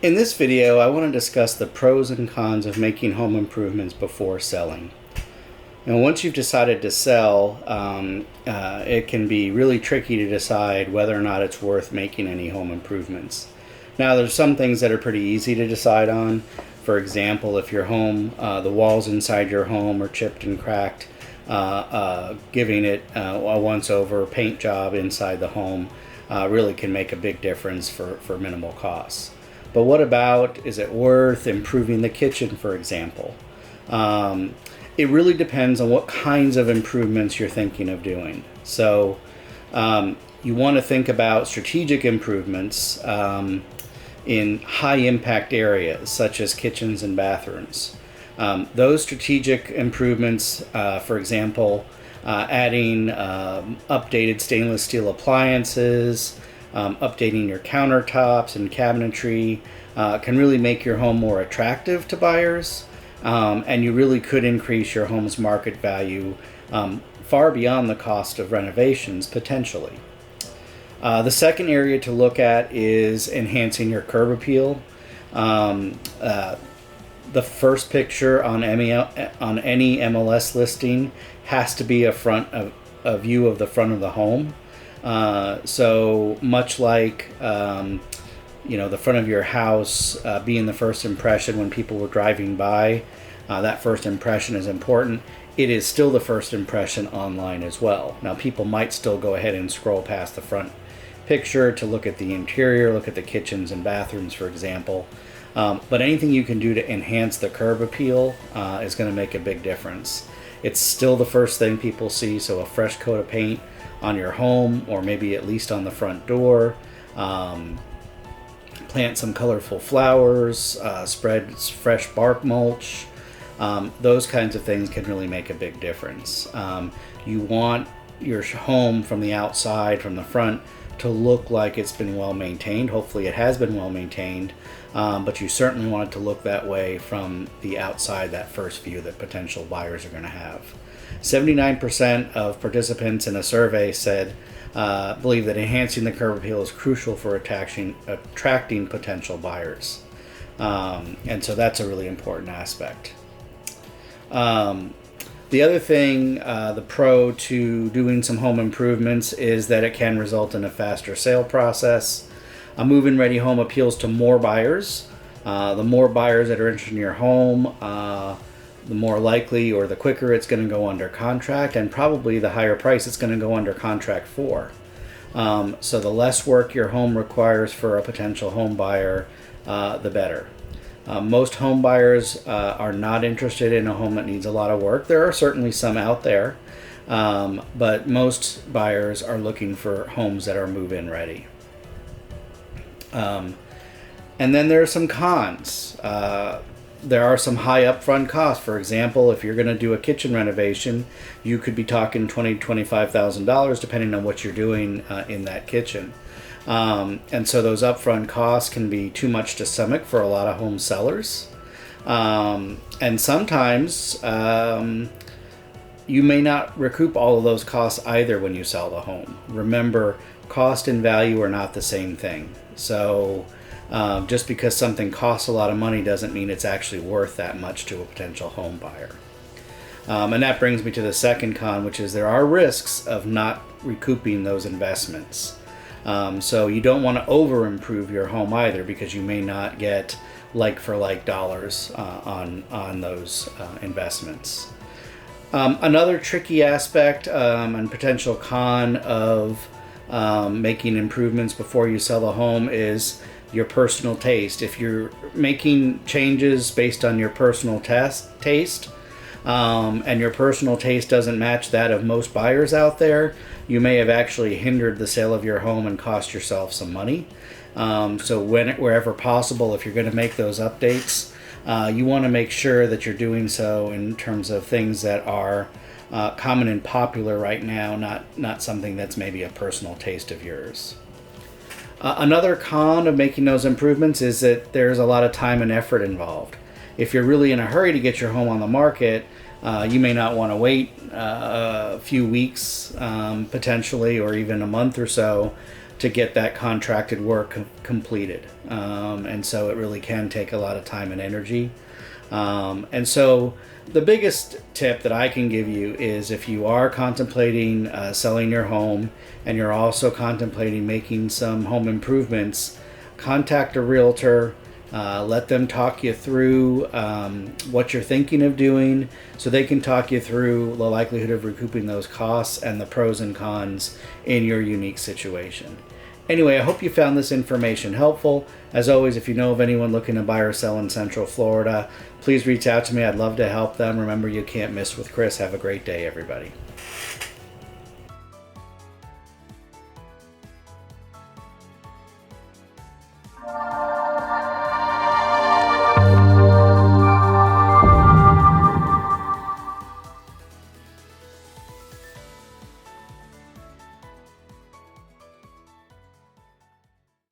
In this video, I want to discuss the pros and cons of making home improvements before selling. Now, once you've decided to sell, it can be really tricky to decide whether or not it's worth making any home improvements. Now, there's some things that are pretty easy to decide on. For example, if your home, the walls inside your home are chipped and cracked, giving it a once-over paint job inside the home really can make a big difference for minimal costs. But what about, is it worth improving the kitchen, for example? It really depends on what kinds of improvements you're thinking of doing. So you want to think about strategic improvements in high impact areas such as kitchens and bathrooms. Those strategic improvements, for example, adding updated stainless steel appliances, updating your countertops and cabinetry can really make your home more attractive to buyers, and you really could increase your home's market value far beyond the cost of renovations potentially. The second area to look at is enhancing your curb appeal. The first picture on any MLS listing has to be a view of the front of the home. So much like the front of your house being the first impression when people were driving by, that first impression is important. It is still the first impression online as well. Now, people might still go ahead and scroll past the front picture to look at the interior, look at the kitchens and bathrooms, for example. But anything you can do to enhance the curb appeal is going to make a big difference. It's still the first thing people see, so a fresh coat of paint on your home, or maybe at least on the front door. Plant some colorful flowers, spread fresh bark mulch. Those kinds of things can really make a big difference. You want your home from the outside, from the front, to look like it's been well maintained. Hopefully it has been well maintained, but you certainly want it to look that way from the outside, that first view that potential buyers are going to have. 79% of participants in a survey said believe that enhancing the curb appeal is crucial for attracting potential buyers. And so that's a really important aspect. The other thing, the pro to doing some home improvements, is that it can result in a faster sale process. A move-in ready home appeals to more buyers. The more buyers that are interested in your home, the more likely or the quicker it's going to go under contract, and probably the higher price it's going to go under contract for. So the less work your home requires for a potential home buyer, the better. Most home buyers are not interested in a home that needs a lot of work. There are certainly some out there, but most buyers are looking for homes that are move-in ready. And then there are some cons. There are some high upfront costs. For example, if you're going to do a kitchen renovation, you could be talking $20,000 to $25,000 depending on what you're doing in that kitchen. And so those upfront costs can be too much to stomach for a lot of home sellers. And sometimes you may not recoup all of those costs either when you sell the home. Remember, cost and value are not the same thing. So just because something costs a lot of money doesn't mean it's actually worth that much to a potential home buyer. And that brings me to the second con, which is there are risks of not recouping those investments. So you don't want to over improve your home either, because you may not get like for like dollars on those investments. Another tricky aspect and potential con of making improvements before you sell the home is your personal taste. If you're making changes based on your personal taste, and your personal taste doesn't match that of most buyers out there, you may have actually hindered the sale of your home and cost yourself some money. So wherever possible, if you're going to make those updates, you want to make sure that you're doing so in terms of things that are common and popular right now, not something that's maybe a personal taste of yours. Another con of making those improvements is that there's a lot of time and effort involved. If you're really in a hurry to get your home on the market, you may not want to wait a few weeks, potentially, or even a month or so, to get that contracted work completed. And so it really can take a lot of time and energy. And so the biggest tip that I can give you is, if you are contemplating selling your home and you're also contemplating making some home improvements, contact a realtor. Let them talk you through what you're thinking of doing, so they can talk you through the likelihood of recouping those costs and the pros and cons in your unique situation. Anyway, I hope you found this information helpful. As always, if you know of anyone looking to buy or sell in Central Florida, please reach out to me. I'd love to help them. Remember, you can't miss with Chris. Have a great day, everybody.